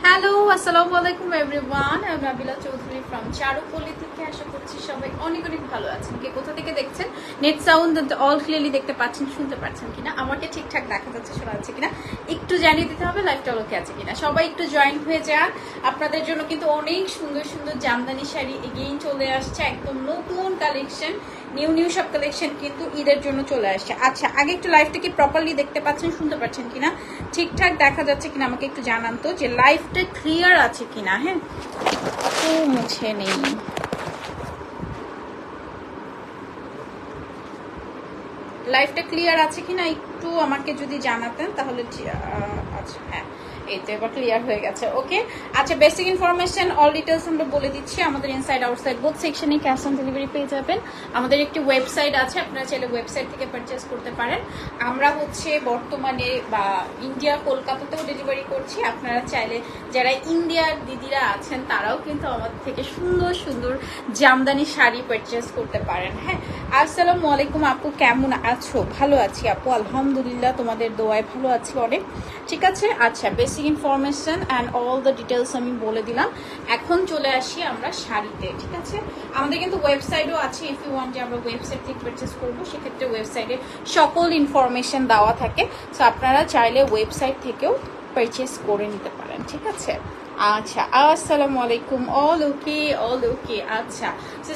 Hello, আসসালামু আলাইকুম everyone. আমি নাবিলা চৌধুরী ফ্রম চারুপল্লী থেকে। আশা করছি সবাই অনেক অনেক ভালো আছেন। কে কোথা থেকে দেখছেন? নেট সাউন্ড অল ক্লিয়ারলি দেখতে পাচ্ছেন, শুনতে পাচ্ছেন কিনা, আমাকে ঠিকঠাক দেখা যাচ্ছে, শোনা যাচ্ছে কিনা একটু জানিয়ে দিতে হবে। লাইভটা ওকে আছে কিনা, সবাই একটু জয়েন হয়ে যান। আপনাদের জন্য কিন্তু অনেক সুন্দর সুন্দর জামদানি শাড়ি এগেইন চলে আসছে, একদম নতুন কালেকশন, নিউ সব কালেকশন কিন্তু ঈদের জন্য চলে আসছে। আচ্ছা, আগে একটু লাইভটা কি প্রপারলি দেখতে পাচ্ছেন, শুনতে পাচ্ছেন কিনা, ঠিকঠাক দেখা যাচ্ছে কিনা আমাকে একটু জানান তো, যে লাইভটা ক্লিয়ার আছে কিনা। হ্যাঁ, তো মুছে নেই। লাইভটা ক্লিয়ার আছে কিনা একটু আমাকে যদি জানাতেন তাহলে। আচ্ছা, হ্যাঁ, এই তো এবার ক্লিয়ার হয়ে গেছে। ওকে, আচ্ছা, বেসিক ইনফরমেশন অল ডিটেলস আমরা বলে দিচ্ছি। আমাদের ইনসাইড আউটসাইড বোথ সেকশনে ক্যাশ অন ডেলিভারি পেয়ে যাবেন। আমাদের একটি ওয়েবসাইট আছে, আপনারা চাইলে ওয়েবসাইট থেকে পারচেস করতে পারেন। আমরা হচ্ছে বর্তমানে বা ইন্ডিয়া কলকাতাতেও ডেলিভারি করছি। আপনারা চাইলে যারা ইন্ডিয়ার দিদিরা আছেন তারাও কিন্তু আমাদের থেকে সুন্দর সুন্দর জামদানি শাড়ি পারচেস করতে পারেন। হ্যাঁ, আসসালামু আলাইকুম আপু, কেমন আছো? ভালো আছি আপু, আলহামদুলিল্লাহ, তোমাদের দোয়ায় ভালো আছি অনেক। ঠিক আছে, আচ্ছা, basic information and all the details আমি বলে দিলাম। এখন চলে আসি আমরা শাড়িতে। ঠিক আছে, আমাদের কিন্তু ওয়েবসাইটও আছে। ইফ ইউ ওয়ান্ট যে আমরা ওয়েবসাইট থেকে পারচেস করবো, সেক্ষেত্রে ওয়েবসাইটে সকল ইনফরমেশন দেওয়া থাকে। সো আপনারা চাইলে ওয়েবসাইট থেকেও পারচেস করে নিতে পারেন। ঠিক আছে, আচ্ছা, আসসালামু আলাইকুম। অল ওকে। আচ্ছা,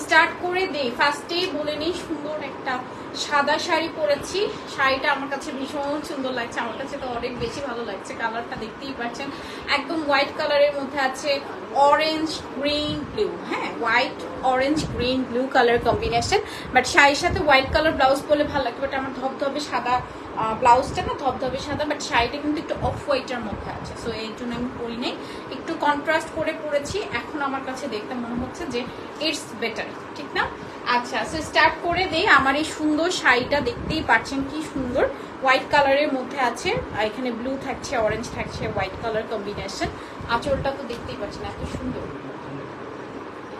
স্টার্ট করে দেই। ফার্স্টেই বলে নিই, সুন্দর একটা সাদা শাড়ি পরেছি। শাড়িটা আমার কাছে ভীষণ সুন্দর লাগছে, আমার কাছে তো অনেক বেশি ভালো লাগছে। কালারটা দেখতেই পাচ্ছেন, একদম হোয়াইট কালারের মধ্যে আছে অরেঞ্জ গ্রিন ব্লু। হ্যাঁ, white orange green blue colour combination. But শাড়ির সাথে হোয়াইট কালার ব্লাউজ পরলে ভালো লাগবে। বাট আমার ধবধবে সাদা ব্লাউজটা না ধবধবে সাদা, বাট শাড়িটা কিন্তু একটু অফ হোয়াইটের মধ্যে আছে। সো এর জন্য আমি পরি নাই, একটু কন্ট্রাস্ট করে পরেছি। এখন আমার কাছে দেখতে মনে হচ্ছে যে ইটস বেটার, ঠিক না? আচ্ছা, সো স্টার্ট করে দেই। আমার এই সুন্দর শাড়িটা দেখতেই পাচ্ছেন কি সুন্দর, হোয়াইট কালারের মধ্যে আছে। এখানে ব্লু থাকছে, অরেঞ্জ থাকছে, হোয়াইট কালার কম্বিনেশন। আঁচলটা তো দেখতেই পাচ্ছেন এত সুন্দর।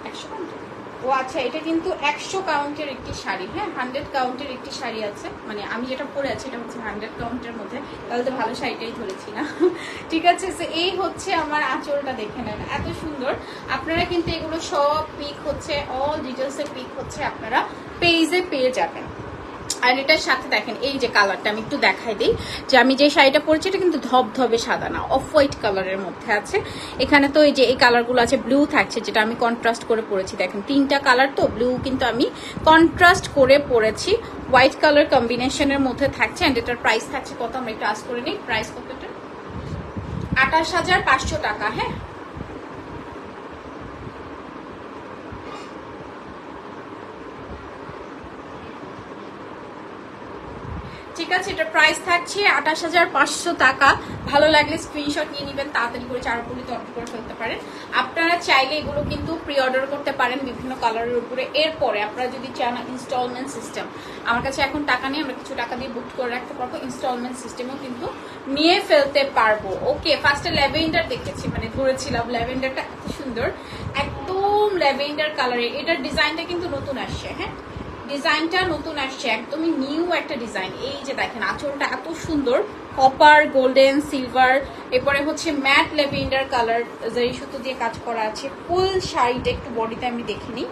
100 কাউন্ট? ও আচ্ছা, এটা কিন্তু 100 কাউন্টের একটি শাড়ি। হ্যাঁ, 100 কাউন্টের একটি শাড়ি আছে। মানে আমি যেটা পরে আছি এটা হচ্ছে 100 কাউন্টের মধ্যে। তাহলে তো ভালো শাড়িটাই ধরেছি না? ঠিক আছে, এই হচ্ছে আমার আঁচলটা, দেখে নেন এত সুন্দর। আপনারা কিন্তু এগুলো সব পিক হচ্ছে, অল ডিটেলসের পিক হচ্ছে আপনারা পেজে পেয়ে যাবেন। আর এটার সাথে দেখেন এই যে কালারটা আমি একটু দেখাই দিই, যে আমি যে শাড়িটা পরেছি এটা কিন্তু ধবধবে সাদা না, অফ হোয়াইট কালারের মধ্যে আছে। এখানে তো এই যে এই কালারগুলো আছে, ব্লু থাকছে যেটা আমি কন্ট্রাস্ট করে পরেছি। দেখেন তিনটা কালার, তো ব্লু কিন্তু আমি কন্ট্রাস্ট করে পরেছি, হোয়াইট কালার কম্বিনেশনের মধ্যে থাকছে। অ্যান্ড এটার প্রাইস থাকছে কত, আমরা একটু আজ করে নিই। প্রাইস কতটা? 28,500 টাকা। হ্যাঁ, ঠিক আছে, এটা প্রাইস থাকছে 28,500 টাকা। ভালো লাগলে স্ক্রিনশট নিয়ে নেবেন, তাড়াতাড়ি করে চারুপল্লীতে অর্ডার করে ফেলতে পারেন। আপনারা চাইলে এগুলো কিন্তু প্রি অর্ডার করতে পারেন বিভিন্ন কালারের উপরে। এরপরে আপনারা যদি চান ইনস্টলমেন্ট সিস্টেম, আমার কাছে এখন টাকা নেই, আমরা কিছু টাকা দিয়ে বুক করে রাখতে পারবো, ইনস্টলমেন্ট সিস্টেমও কিন্তু নিয়ে ফেলতে পারবো। ওকে, ফার্স্টে ল্যাভেন্ডার দেখেছি, মানে ধরেছিলাম ল্যাভেন্ডারটা এত সুন্দর, একদম ল্যাভেন্ডার কালারে। এটার ডিজাইনটা কিন্তু নতুন আসছে। হ্যাঁ, ডিজাইনটা নতুন আসছে, একদমই নিউ একটা ডিজাইন। এই যে দেখেন আঁচলটা এত সুন্দর, কপার, গোল্ডেন, সিলভার, এরপরে হচ্ছে ম্যাট ল্যাভেন্ডার কালার, জারি সুতো দিয়ে কাজ করা আছে। ফুল শাড়িটা একটু বডিতে আমি দেখিনি,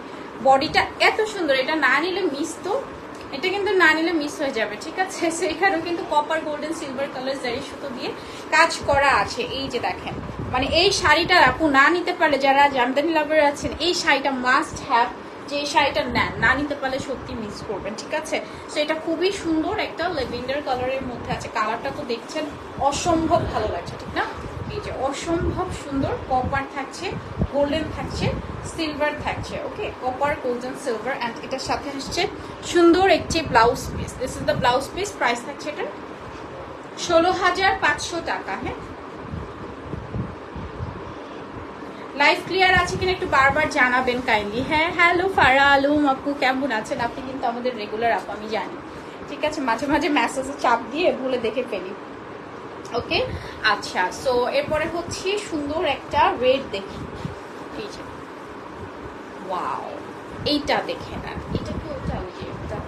বডিটা এত সুন্দর। এটা না নিলে মিস, তো এটা কিন্তু না নিলে মিস হয়ে যাবে। ঠিক আছে, সেখানেও কিন্তু কপার, গোল্ডেন, সিলভার কালার জারি সুতো দিয়ে কাজ করা আছে। এই যে দেখেন, মানে এই শাড়িটা আপু না নিতে পারলে, যারা জামদানি লাভার আছেন, এই শাড়িটা মাস্ট হ্যাভ। যে এই শাড়িটা নেন, না নিতে পারলে সত্যি মিস করবেন। ঠিক আছে, তো এটা খুবই সুন্দর একটা ল্যাভেন্ডার কালারের মধ্যে আছে। কালারটা তো দেখছেন অসম্ভব ভালো লাগছে, ঠিক না? এই যে অসম্ভব সুন্দর, কপার থাকছে, গোল্ডেন থাকছে, সিলভার থাকছে। ওকে, কপার, গোল্ডেন, সিলভার। অ্যান্ড এটার সাথে আসছে সুন্দর একটি blouse piece. This is the blouse piece. Price থাকছে এটা 16,500 টাকা। হ্যাঁ, লাইভ ক্লিয়ার আছে কিনা একটু বারবার জানাবেন কাইন্ডলি। হ্যাঁ, হ্যালো ফারা আলম আপু, কেমন আছেন? আপনি কিন্তু আমাদের রেগুলার আপু, আমি জানি। ঠিক আছে, মাঝে মাঝে মেসেজে চাপ দিয়ে ভুলে দেখে ফেলি। ওকে, আচ্ছা, সো এরপরে হচ্ছে সুন্দর একটা রেড দেখি। এই যে ওয়াও, এইটা দেখে না, এটা কি ওটা? ওই যে ওটা,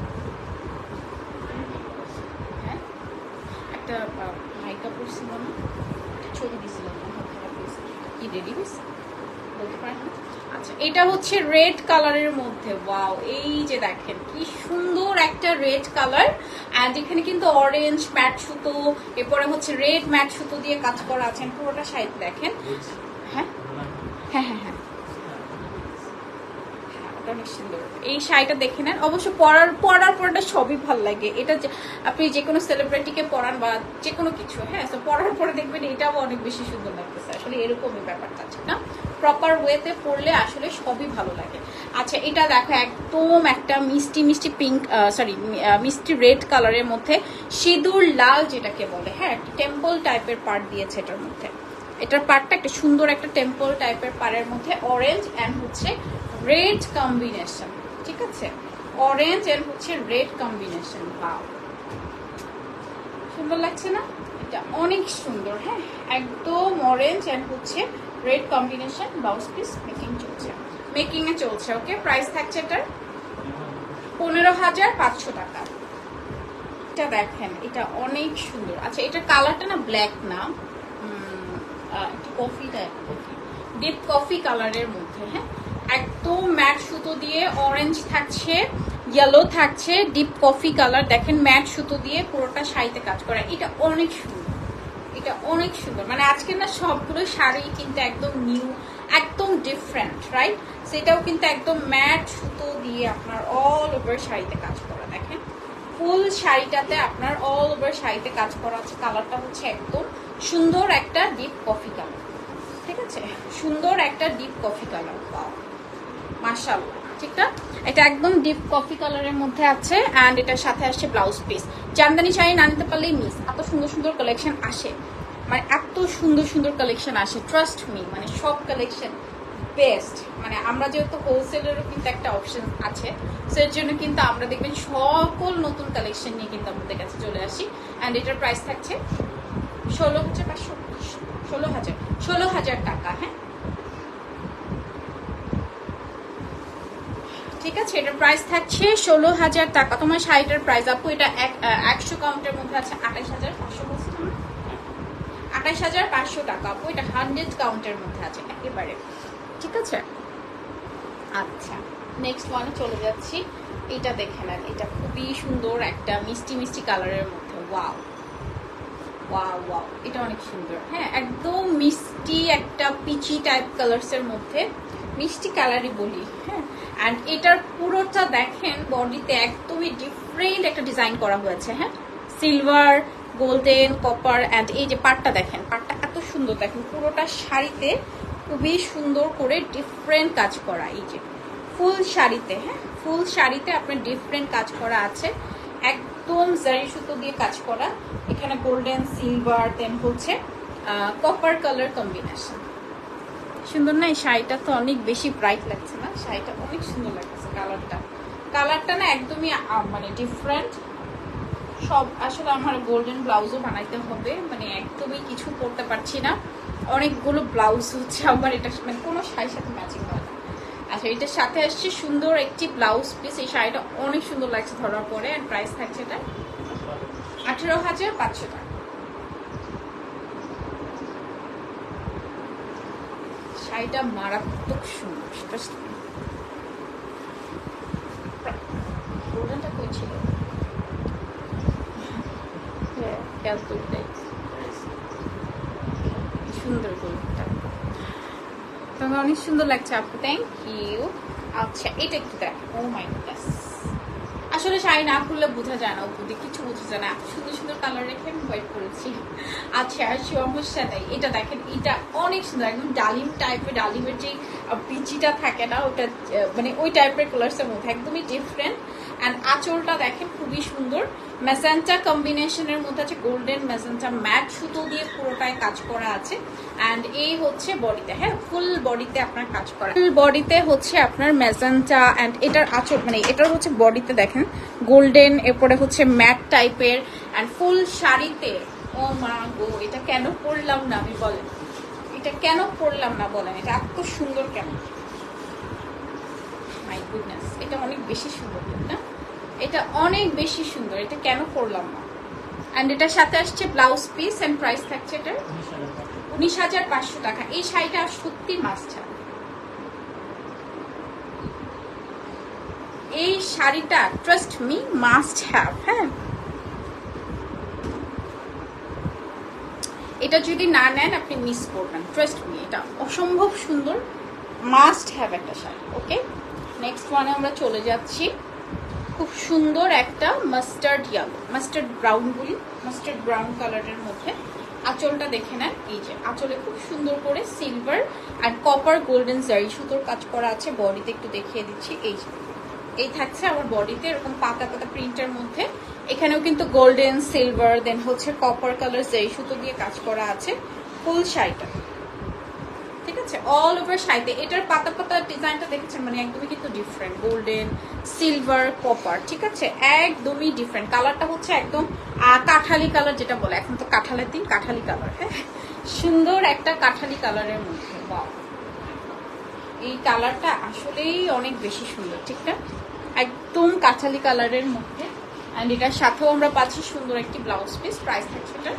হ্যাঁ, একটা মাইকা পড়ছিল না, ছবি দিছিল না, কি রেডি হয়েছে বলতে পারেন না? আচ্ছা এটা হচ্ছে রেড কালারের মধ্যে, ওয়াও এই যে দেখেন কি সুন্দর একটা রেড কালার, এন্ড এখানে কিন্তু অরেঞ্জ ম্যাট সুতো, এরপরে হচ্ছে রেড ম্যাট সুতো দিয়ে কাজ করা আছে পুরোটা সাইড দেখেন। হ্যাঁ হ্যাঁ হ্যাঁ হ্যাঁ অনেক সুন্দর। এই শাড়িটা দেখে নেন, অবশ্য পরার পরটা সবই ভালো লাগে। এটা আপনি যে কোনো সেলিব্রিটিকে পরান বা যে কোনো কিছু, হ্যাঁ তো পরার পরে দেখবেন এটাও অনেক বেশি সুন্দর লাগতেছে। আসলে এরকমই ব্যাপারটা আছে না, প্রপার ওয়েতে পরলে আসলে সবই ভালো লাগে। আচ্ছা এটা দেখো একদম একটা মিষ্টি মিষ্টি পিঙ্ক, সরি মিষ্টি রেড কালারের মধ্যে সিঁদুর লাল যেটাকে বলে, হ্যাঁ টেম্পল টাইপের পার্ট দিয়েছে এটার মধ্যে। এটার পার্টটা একটা সুন্দর একটা টেম্পল টাইপের পাড়ের মধ্যে অরেঞ্জ অ্যান্ড হচ্ছে রেড কম্বিনেশন, ঠিক আছে অরেঞ্জ এন্ড হচ্ছে রেড কম্বিনেশন। বাও সুন্দর লাগছে না, এটা অনেক সুন্দর। হ্যাঁ একদম অরেঞ্জ এন্ড হচ্ছে red combination. Blouse piece making এ চলছে। ওকে প্রাইস থাকছে এটার 15,500 টাকা। এটা দেখেন এটা অনেক সুন্দর। আচ্ছা এটার কালারটা না ব্ল্যাক না, একটু কফি টাইপ, ডিপ কফি কালারের মধ্যে, হ্যাঁ একদম ম্যাট সুতো দিয়ে অরেঞ্জ থাকছে, ইয়েলো থাকছে, ডিপ কফি কালার দেখেন ম্যাট সুতো দিয়ে পুরোটা শাড়িতে কাজ করা। এটা অনেক সুন্দর, এটা অনেক সুন্দর। মানে আজকে না সবগুলো শাড়ি কিন্তু একদম নিউ, একদম ডিফারেন্ট, রাইট? সেটাও কিন্তু একদম ম্যাট সুতো দিয়ে আপনার অল ওভার শাড়িতে কাজ করা। দেখেন ফুল শাড়িটাতে আপনার অল ওভার শাড়িতে কাজ করা আছে। কালারটা হচ্ছে একদম সুন্দর একটা ডিপ কফি কালার, ঠিক আছে সুন্দর একটা ডিপ কফি কালার। মাশাআল্লাহ, ঠিক না? এটা একদম ডিপ কফি কালারের মধ্যে আছে এন্ড এটার সাথে আসছে ব্লাউজ পিস। জামদানি শাড়ি না নিতে পারলেই মিস, এত সুন্দর সুন্দর কালেকশন আসে, মানে এত সুন্দর সুন্দর কালেকশন আসে, ট্রাস্ট মি, মানে সব কালেকশন বেস্ট। মানে আমরা যেহেতু হোলসেলেরও কিন্তু একটা অপশন আছে, সেটার জন্য কিন্তু আমরা দেখবেন সকল নতুন কালেকশন নিয়ে কিন্তু আমাদের কাছে চলে আসি। এন্ড এটার প্রাইস থাকছে 16,500 টাকা। হ্যাঁ ঠিক আছে, এটার প্রাইস থাকছে 16,000 টাকা। তোমার শাড়িটার প্রাইস আপু এটা 100 কাউন্টের মধ্যে আছে 28,500, বলছি না 28,500 টাকা আপু। এটা 100 কাউন্টের মধ্যে আছে একেবারে, ঠিক আছে। আচ্ছা নেক্সট ওয়ানে চলে যাচ্ছি। এটা দেখে নেন, এটা খুবই সুন্দর একটা মিষ্টি মিষ্টি কালারের মধ্যে। ওয়াও ওয়াও ওয়াও, এটা অনেক সুন্দর। হ্যাঁ একদম মিষ্টি একটা পিচি টাইপ কালার্সের মধ্যে, মিষ্টি কালারই বলি। হ্যাঁ অ্যান্ড এটার পুরোটা দেখেন বডিতে একদমই ডিফারেন্ট একটা ডিজাইন করা হয়েছে। হ্যাঁ সিলভার, গোল্ডেন, কপার অ্যান্ড এই যে পাটটা দেখেন, পাটটা এত সুন্দর। দেখেন পুরোটা শাড়িতে খুবই সুন্দর করে ডিফারেন্ট কাজ করা। এই যে ফুল শাড়িতে, হ্যাঁ ফুল শাড়িতে আপনার ডিফারেন্ট কাজ করা আছে, একদম জারি সুতো দিয়ে কাজ করা। এখানে গোল্ডেন, সিলভার, দেন হচ্ছে কপার কালার কম্বিনেশন। সুন্দর না? এই শাড়িটা তো অনেক বেশি ব্রাইট লাগছে না? শাড়িটা অনেক সুন্দর লাগছে। কালারটা না একদমই মানে ডিফারেন্ট। সব আসলে আমার গোল্ডেন ব্লাউজও বানাইতে হবে, মানে একদমই কিছু পরতে পারছি না, অনেকগুলো ব্লাউজ হচ্ছে আমার, এটা মানে কোনো শাড়ির সাথে ম্যাচিং হয় না। আচ্ছা এটার সাথে আসছে সুন্দর একটি ব্লাউজ পিস। এই শাড়িটা অনেক সুন্দর লাগছে ধরার পরে। আর প্রাইস থাকছে এটা 18,500 টাকা। শাড়িটা মারাত্মক সুন্দর। গোল্ডেনটা কই ছিল? সুন্দর গোল্ডেনটা, তোমার অনেক সুন্দর লাগছে আপু, থ্যাংক ইউ। আচ্ছা এটা একটু দেখ, ও মাই গডনেস, আসলে শাড়ি না খুললে বোঝা যায় না, উপর দিয়ে কিছু বোঝা যায় না, এত সুন্দর সুন্দর কালার রেখে আমি হোয়াইট করেছি। আচ্ছা সমস্যা নেই। এটা দেখেন, এটা অনেক সুন্দর, একদম ডালিম টাইপের, ডালিমের যে বিচিটা থাকে না ওটা, মানে ওই টাইপের কালার্সের মধ্যে একদমই ডিফারেন্ট। অ্যান্ড আঁচলটা দেখেন খুবই সুন্দর, ম্যাজেন্টা কম্বিনেশনের মধ্যে আছে, গোল্ডেন ম্যাজেন্টা ম্যাট সুতো দিয়ে পুরোটায় কাজ করা আছে। অ্যান্ড এই হচ্ছে বডিতে, হ্যাঁ ফুল বডিতে আপনার কাজ করা, ফুল বডিতে হচ্ছে আপনার ম্যাজেন্টা। অ্যান্ড এটার আঁচল মানে এটার হচ্ছে বডিতে দেখেন গোল্ডেন, এরপরে হচ্ছে ম্যাট টাইপের অ্যান্ড ফুল শাড়িতে। ও মা গো, এটা কেন পরলাম না আমি বলেন, এটা কেন পরলাম না বলেন, এটা এত সুন্দর কেন? মাই গুডনেস, এটা অনেক বেশি সুন্দর না? এটা অনেক বেশি সুন্দর, এটা কেন পরলাম না? অ্যান্ড এটার সাথে আসছে ব্লাউজ পিস। অ্যান্ড প্রাইস থাকছে এটার 19,500 টাকা। এই শাড়িটা সত্যি মাস্ট হ্যাভ। এই শাড়িটা ট্রাস্ট মি মাস্ট হ্যাভ। হ্যাঁ, এটা যদি না নেন আপনি মিস করবেন, ট্রাস্ট মি। এটা অসম্ভব সুন্দর, মাস্ট হ্যাভ একটা শাড়ি। ওকে, নেক্সট ওয়ানে আমরা চলে যাচ্ছি। খুব সুন্দর একটা মাস্টার্ড ইয়েলো, মাস্টার্ড ব্রাউন বলি, মাস্টার্ড ব্রাউন কালারের মধ্যে। আঁচলটা দেখে নেন, এই যে আঁচলে খুব সুন্দর করে সিলভার আর কপার গোল্ডেন জারি সুতোর কাজ করা আছে। বডিতে একটু দেখিয়ে দিচ্ছি, এই যে এই থাকছে আমার বডিতে এরকম পাতা পাতা প্রিন্টের মধ্যে। এখানেও কিন্তু গোল্ডেন সিলভার দেন হচ্ছে কপার কালার জারি সুতো দিয়ে কাজ করা আছে ফুল শাড়িটা, ঠিক আছে? অল ওভার শাড়িতে এটার পাতা পাতা ডিজাইনটা দেখেছেন, মানে একদমই কিন্তু ডিফারেন্ট, গোল্ডেন সিলভার কপার, ঠিক আছে? একদমই ডিফারেন্ট। কালারটা হচ্ছে একদম কাঠালি কালার, যেটা বলে এখন তো কাঁঠালের দিন, কাঠালি কালার। হ্যাঁ, সুন্দর একটা কাঠালি কালারের মধ্যে। বাহ, এই কালারটা আসলেই অনেক বেশি সুন্দর, ঠিক না? একদম কাঠালি কালারের মধ্যে। অ্যান্ড এটার সাথেও আমরা পাচ্ছি সুন্দর একটি ব্লাউজ পিস। প্রাইস থাকছে এটা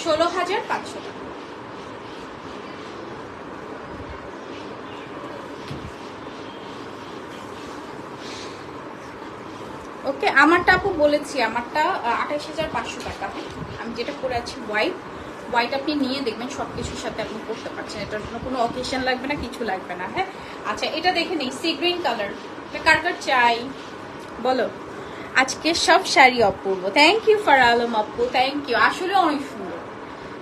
16,500 টাকা। ওকে, আমারটা আপু বলেছি, আমারটা 28,500 টাকা। আমি যেটা পরে আছি হোয়াইট, হোয়াইট আপনি নিয়ে দেখবেন সব কিছুর সাথে আপনি পরতে পারছেন, এটার জন্য কোনো অকেশন লাগবে না, কিছু লাগবে না। হ্যাঁ, আচ্ছা এটা দেখে নেই, সি গ্রিন কালার, এটা কার কার চাই বলো? আজকে সব শাড়ি অপূর্ব, থ্যাংক ইউ ফর আলম আপু, থ্যাংক ইউ, আসলে অনেক সুন্দর।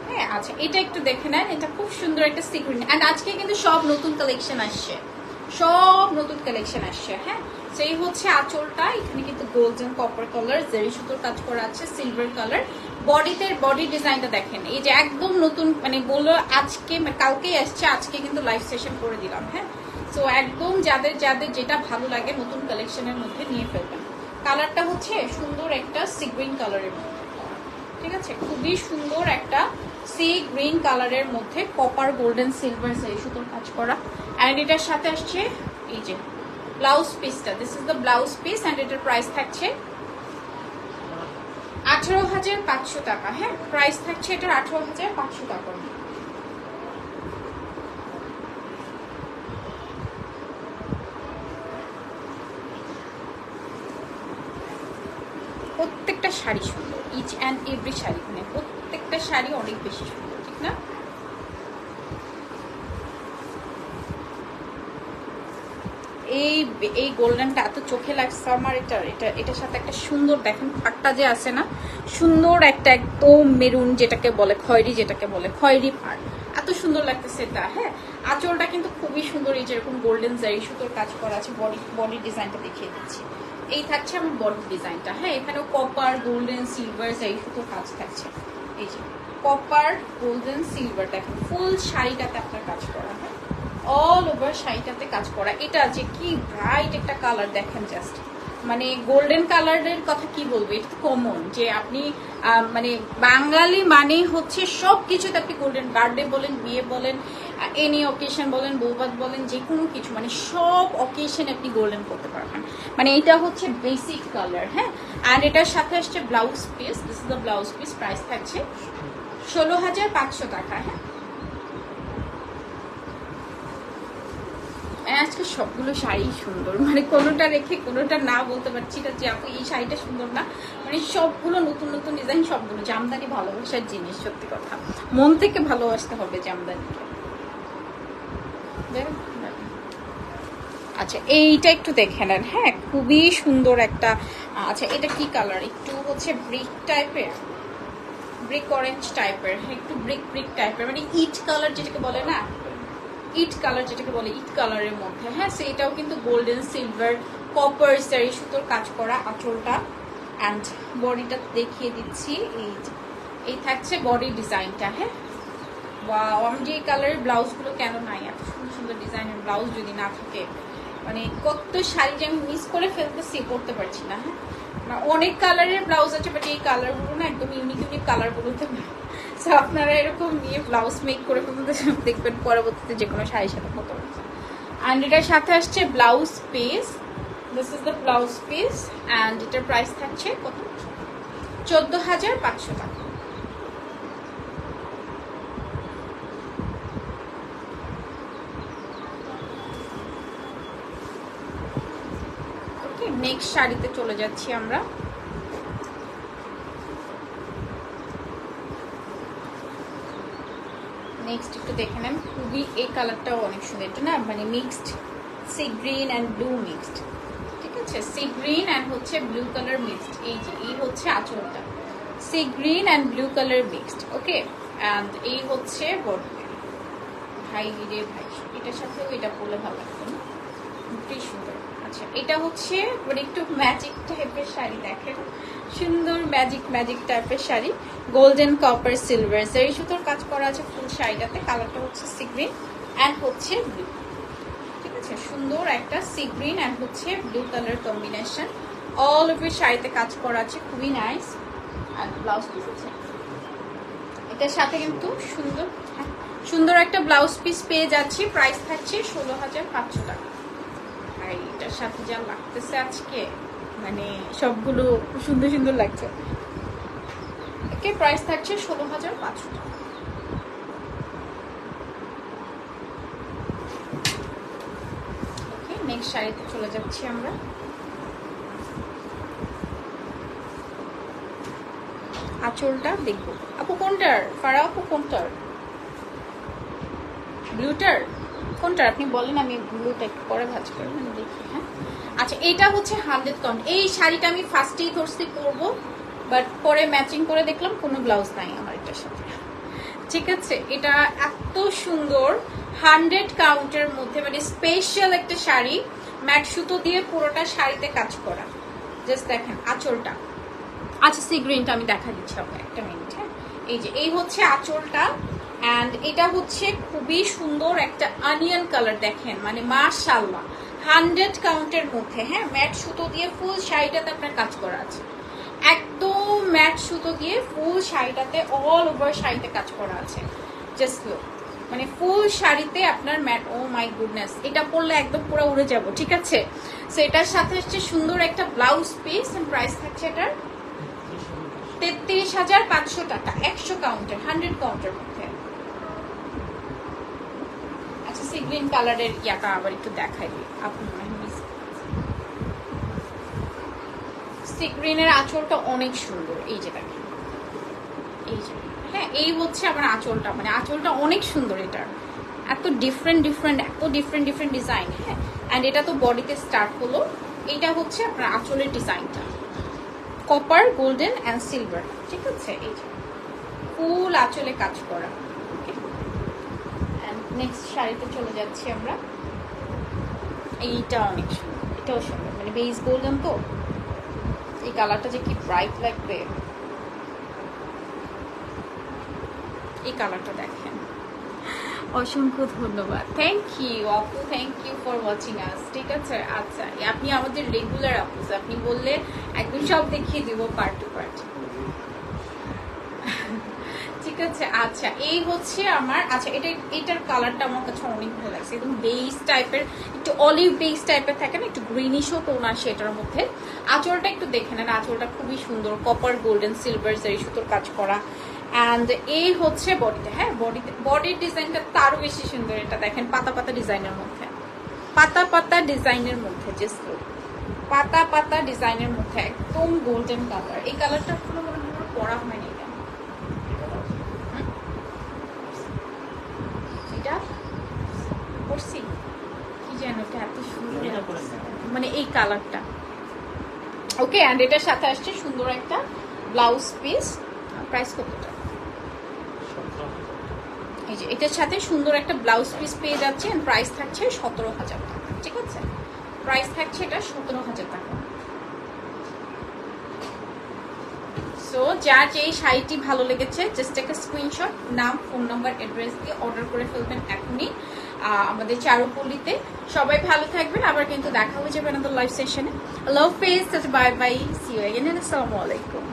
হ্যাঁ, আচ্ছা এটা একটু দেখে নেন, এটা খুব সুন্দর একটা সি গ্রিন। অ্যান্ড আজকে কিন্তু সব নতুন কালেকশন আসছে, সব নতুন কালেকশন আসছে। হ্যাঁ, সেই হচ্ছে আঁচলটা, এখানে কিন্তু গোল্ডেন কপার কালার জারি সুতোর কাজ করা আছে, সিলভার কালার। বডিতে বডি ডিজাইনটা দেখেন, এই যে একদম নতুন, মানে বললো আজকে কালকেই আসছে, আজকে কিন্তু লাইভ সেশন করে দিলাম। হ্যাঁ, সো একদম যাদের যাদের যেটা ভালো লাগে নতুন কালেকশনের মধ্যে নিয়ে ফেলবেন। কালারটা হচ্ছে সুন্দর একটা সি গ্রিন কালারের মধ্যে, ঠিক আছে? খুবই সুন্দর একটা সি গ্রিন কালারের মধ্যে কপার গোল্ডেন সিলভার জারি সুতোর কাজ করা। অ্যান্ড এটার সাথে আসছে এই যে ব্লাউজ পিসটা, this is the blouse piece. And এটার প্রাইস থাকছে 18,500 টাকা। হ্যাঁ, প্রাইস থাকছে এটার 18,500 টাকা। প্রত্যেকটা শাড়ি সুন্দর, ইচ অ্যান্ড এভরি শাড়ি, মানে প্রত্যেকটা শাড়ি অনেক বেশি সুন্দর, ঠিক না? এই গোল্ডেনটা এত চোখে লাগছে আমার। এটার সাথে একটা সুন্দর দেখেন পাটটা যে আছে না, সুন্দর একটা একদম মেরুন যেটাকে বলে, খয়েরি যেটাকে বলে, খয়েরি পাট, এত সুন্দর লাগতেছে এটা। হ্যাঁ, আঁচলটা কিন্তু খুবই সুন্দর, এই যেরকম গোল্ডেন জারি সুতোর কাজ করা আছে। বডি ডিজাইনটা দেখিয়ে দিচ্ছি, এই থাকছে আমার বডি ডিজাইনটা। হ্যাঁ, এখানেও কপার গোল্ডেন সিলভার জারি সুতোর কাজ থাকছে, এই যে কপার গোল্ডেন সিলভার, দেখেন ফুল শাড়িটাতে আপনার কাজ করা। হ্যাঁ, অল ওভার শাড়িটাতে কাজ করা। এটা যে কি ব্রাইট একটা কালার দেখেন, জাস্ট মানে গোল্ডেন কালারের কথা কি বলবো, এটা তো কমন যে আপনি মানে বাঙালি মানে হচ্ছে সব কিছুতে আপনি গোল্ডেন, বার্থডে বলেন, বিয়ে বলেন, এনি অকেশন বলেন, বৌভাত বলেন, যে কোনো কিছু, মানে সব অকেশনে আপনি গোল্ডেন করতে পারবেন। মানে এটা হচ্ছে বেসিক কালার। হ্যাঁ, অ্যান্ড এটার সাথে আসছে blouse piece, this is the blouse piece. Price থাকছে 16,500 টাকা। হ্যাঁ, আজকে সবগুলো শাড়ি সুন্দর, মানে কোনোটা রেখে কোনোটা না বলতে পারছি না যে আপু এই শাড়িটা সুন্দর না, মানে সবগুলো নতুন নতুন ডিজাইন, সবগুলো। জামদানি ভালোবাসার জিনিস, সত্যি কথা, মন থেকে ভালোবাসতে হবে জামদানিকে। আচ্ছা এইটা একটু দেখে নেন। হ্যাঁ, খুবই সুন্দর একটা। আচ্ছা এটা কি কালার, একটু হচ্ছে ব্রিক টাইপের, ব্রিক অরেঞ্জ টাইপের, একটু ব্রিক ব্রিক টাইপের, মানে ইট কালার যেটাকে বলে না, ইট কালার যেটাকে বলে, ইট কালারের মধ্যে। হ্যাঁ, সেটাও কিন্তু গোল্ডেন সিলভার কপার সারি সুতোর কাজ করা আঁচলটা। অ্যান্ড বডিটা দেখিয়ে দিচ্ছি, এই থাকছে বডি ডিজাইনটা। হ্যাঁ, বা আমি যে কালারের ব্লাউজগুলো কেন নাই, এত সুন্দর সুন্দর ডিজাইনের ব্লাউজ যদি না থাকে, মানে কত শাড়ি যে আমি মিস করে ফেলতেছি, করতে পারছি না। হ্যাঁ, অনেক কালারের ব্লাউজ আছে, বাট এই কালারগুলো না একদম ইউনিক ইউনিক কালারগুলোতে না। সো আপনারা এরকম নিয়ে ব্লাউজ মেক করে ফেলতে দেখবেন পরবর্তীতে যে কোনো শাড়ির সাথে কত হচ্ছে। অ্যান্ড এটার সাথে আসছে blouse piece, this is the blouse piece. And এটার প্রাইস থাকছে কত, 14,500 টাকা। নেক্সট শাড়িতে চলে যাচ্ছি আমরা। নেক্সট একটু দেখে নেন, খুবই এই কালারটাও অনেক সুন্দর, এটা না মানে mixed sea green and blue mixed, ঠিক আছে, সি গ্রিন অ্যান্ড হচ্ছে ব্লু কালার মিক্সড। এই যে এই হচ্ছে আঁচলটা, sea green and blue colour mixed, okay. And এই হচ্ছে বডি। ভাই রে ভাই, এটার সাথেও এটা পরলে ভালো লাগবে না, খুবই সুন্দর। আচ্ছা, এটা হচ্ছে মানে একটু ম্যাজিক টাইপের শাড়ি, দেখেন সুন্দর ম্যাজিক ম্যাজিক টাইপের শাড়ি, গোল্ডেন কপার সিলভার জারি সুতোর কাজ করা আছে ফুল শাড়িটাতে। কালারটা হচ্ছে সি গ্রিন অ্যান্ড হচ্ছে ব্লু, ঠিক আছে, সুন্দর একটা সি গ্রিন অ্যান্ড হচ্ছে blue colour combination. All over শাড়িতে কাজ করা আছে, খুবই নাইস। আর ব্লাউজ পিস আছে এটার সাথে, কিন্তু সুন্দর সুন্দর একটা ব্লাউজ পিস পেয়ে যাচ্ছি। প্রাইস থাকছে 16,500 টাকা। আর এটার সাথে যা লাগতেছে আজকে, মানে সবগুলো সুন্দর সুন্দর লাগছে। ওকে, প্রাইস থাকছে 16,500 টাকা। ওকে, নেক্সট শাড়িতে চলে যাচ্ছি আমরা। আঁচলটা দেখবো আপু কোনটার, ফারা আপু কোনটার, ব্লুটার কোনটার আপনি বলেন, আমি ব্লুটা একটু পরে ভাজ করে মানে দেখি। হ্যাঁ, আচ্ছা, এটা হচ্ছে 100 কাউন্ট। এই শাড়িটা আমি ফার্স্টেই ধরছি পরবো, বাট পরে ম্যাচিং করে দেখলাম কোনো ব্লাউজ নাই আমার এটার সাথে, ঠিক আছে। এটা এত সুন্দর 100 কাউন্টের মধ্যে, মানে স্পেশাল একটা শাড়ি, ম্যাট সুতো দিয়ে পুরোটা শাড়িতে কাজ করা। জাস্ট দেখেন আঁচলটা। আচ্ছা, সি গ্রিনটা আমি দেখা দিচ্ছি আপনার, একটা মিনিট। হ্যাঁ, এই যে এই হচ্ছে আঁচলটা, অ্যান্ড এটা হচ্ছে খুবই সুন্দর একটা অনিয়ন কালার, দেখেন মানে মাশাআল্লাহ 100 কাউন্টের মধ্যে। হ্যাঁ, ম্যাট সুতো দিয়ে ফুল শাড়িটাতে আপনার কাজ করা আছে, একদম ম্যাট সুতো দিয়ে ফুল শাড়িটাতে অল ওভার শাড়িতে কাজ করা আছে। জাস্ট লুক, মানে ফুল শাড়িতে আপনার ম্যাট, ও মাই গুডনেস, এটা পরলে একদম পুরো উড়ে যাব, ঠিক আছে। সো এটার সাথে হচ্ছে সুন্দর একটা ব্লাউজ পিস, এন্ড প্রাইস থাকছে এটার 33,500 টাকা, 100 কাউন্টের, 100 কাউন্টের মধ্যে। আচ্ছা, সি গ্রিন কালারের ইয়াটা আবার একটু দেখাই দিই আপনি, সি গ্রিনের আঁচলটা অনেক সুন্দর, এই যে দেখেন, এই যে হ্যাঁ, এই হচ্ছে আমার আঁচলটা, মানে আঁচলটা অনেক সুন্দর, এটার এত ডিফারেন্ট ডিফারেন্ট, এত ডিফারেন্ট ডিফারেন্ট ডিজাইন। হ্যাঁ, অ্যান্ড এটা তো বডিতে স্টার্ট হলো, এটা হচ্ছে আপনার আঁচলের ডিজাইনটা, কপার গোল্ডেন অ্যান্ড সিলভার, ঠিক আছে। এই যে ফুল আঁচলে কাজ করা। নেক্সট শাড়িতে চলে যাচ্ছি আমরা। এইটা অনেক সুন্দর, এটাও সুন্দর, মানে বেস গোল্ডেন তো, এই কালারটা যে কি ব্রাইট লাগবে, এই কালারটা দেখেন। অসংখ্য ধন্যবাদ, থ্যাংক ইউ আপু, thank you for watching us, ঠিক আছে। আচ্ছা, আপনি আমাদের রেগুলার আপু, আপনি বললে একদম সব দেখিয়ে দিব পার্ট টু পার্ট, ঠিক আছে। আচ্ছা, এই হচ্ছে আমার, আচ্ছা এটার কালারটা আমার কাছে অনেক ভালো লাগছে, একদম বেস টাইপের, একটু অলিভ বেস টাইপের থাকে না, একটু গ্রিনিশও টোন আসে এটার মধ্যে। আঁচলটা একটু দেখে নেন, আঁচলটা খুবই সুন্দর, কপার গোল্ডেন সিলভার জারি সুতোর কাজ করা। অ্যান্ড এই হচ্ছে বডিতে, হ্যাঁ বডির ডিজাইনটা তারও বেশি সুন্দর, এটা দেখেন পাতা পাতা ডিজাইনের মধ্যে, পাতা পাতা ডিজাইনের মধ্যে, জাস্ট পাতা পাতা ডিজাইনের মধ্যে, একদম গোল্ডেন কালার। এই কালারটা কোনো মনে হয় পরা হয়নি, এটা করছি কি যেন, এটা এত সুন্দর মানে এই কালারটা। ওকে, অ্যান্ড এটার সাথে আসছে সুন্দর একটা ব্লাউজ পিস। প্রাইস কতটা, এই যে এটার সাথে সুন্দর একটা ব্লাউজ পিস পেয়ে যাচ্ছে, এন্ড প্রাইস থাকছে 17,000 টাকা, ঠিক আছে। প্রাইস থাকছে এটা 17,000 টাকা। সো যার যেই শাড়িটি ভালো লেগেছে, জাস্ট একটা স্ক্রিনশট, নাম, ফোন নাম্বার, অ্যাড্রেস দিয়ে অর্ডার করে ফেলবেন এখনই আমাদের চারুপল্লীতে। সবাই ভালো থাকবেন, আবার কিন্তু দেখা হয়ে যাবে আমাদের লাইভ সেশনে। আল্লাহ হাফেজ, bye bye, see you again, আসসালামু আলাইকুম।